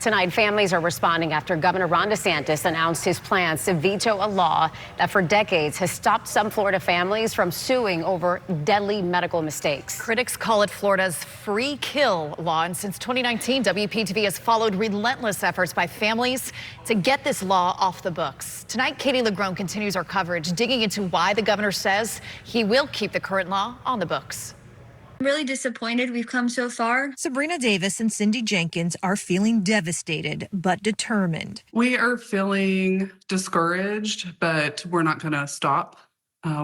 Tonight, families are responding after Governor Ron DeSantis announced his plans to veto a law that for decades has stopped some Florida families from suing over deadly medical mistakes. Critics call it Florida's free kill law, and since 2019, WPTV has followed relentless efforts by families to get this law off the books. Tonight, Katie LeGrone continues our coverage, digging into why the governor says he will keep the current law on the books. I'm really disappointed we've come so far. Sabrina Davis and Cindy Jenkins are feeling devastated but determined. We are feeling discouraged, but we're not going to stop.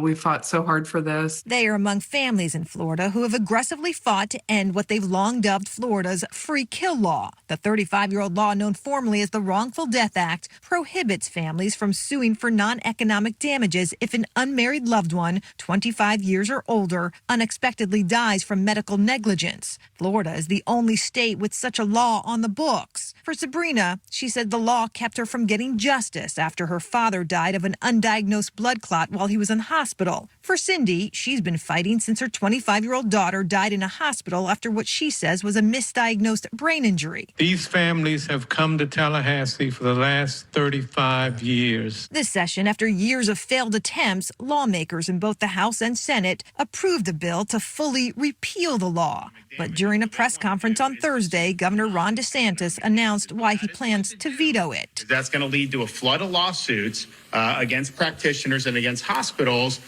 We fought so hard for this. They are among families in Florida who have aggressively fought to end what they've long dubbed Florida's free kill law. The 35-year-old law, known formally as the Wrongful Death Act, prohibits families from suing for non-economic damages if an unmarried loved one, 25 years or older, unexpectedly dies from medical negligence. Florida is the only state with such a law on the books. For Sabrina, she said the law kept her from getting justice after her father died of an undiagnosed blood clot while he was in hospital. For Cindy, she's been fighting since her 25-year-old daughter died in a hospital after what she says was a misdiagnosed brain injury. These families have come to Tallahassee for the last 35 years. This session, after years of failed attempts, lawmakers in both the House and Senate approved a bill to fully repeal the law. But during a press conference on Thursday, Governor Ron DeSantis announced why he plans to veto it. That's going to lead to a flood of lawsuits against practitioners and against hospitals.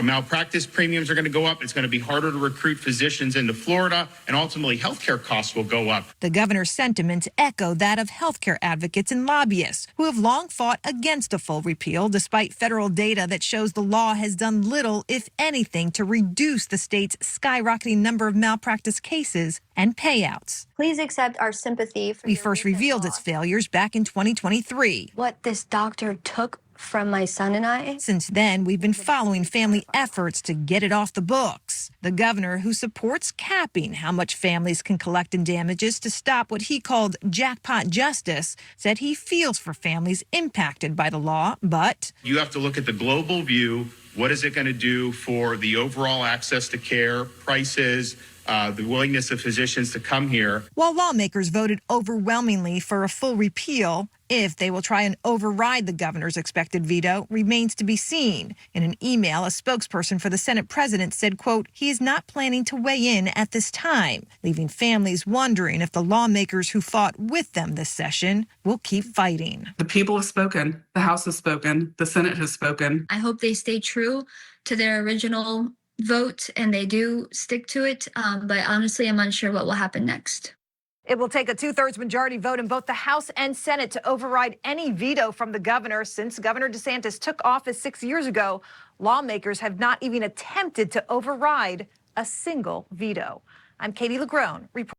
Malpractice premiums are going to go up. It's going to be harder to recruit physicians into Florida, and ultimately healthcare costs will go up. The governor's sentiments echo that of healthcare advocates and lobbyists who have long fought against a full repeal, despite federal data that shows the law has done little, if anything, to reduce the state's skyrocketing number of malpractice cases and payouts. Please accept our sympathy for We first revealed its failures back in 2023. what this doctor took from my son and I. Since then, we've been following family efforts to get it off the books. The governor, who supports capping how much families can collect in damages to stop what he called jackpot justice, said he feels for families impacted by the law, but You have to look at the global view. What is it going to do for the overall access to care, prices, the willingness of physicians to come here? while lawmakers voted overwhelmingly for a full repeal, if they will try and override the governor's expected veto remains to be seen. In an email, a spokesperson for the Senate president said, quote, he is not planning to weigh in at this time, leaving families wondering if the lawmakers who fought with them this session will keep fighting. The people have spoken. The House has spoken. The Senate has spoken. I hope they stay true to their original vote and they do stick to it. But honestly, I'm unsure what will happen next. It will take a two-thirds majority vote in both the House and Senate to override any veto from the governor. Since Governor DeSantis took office 6 years ago, lawmakers have not even attempted to override a single veto. I'm Katie LeGrone, reporting.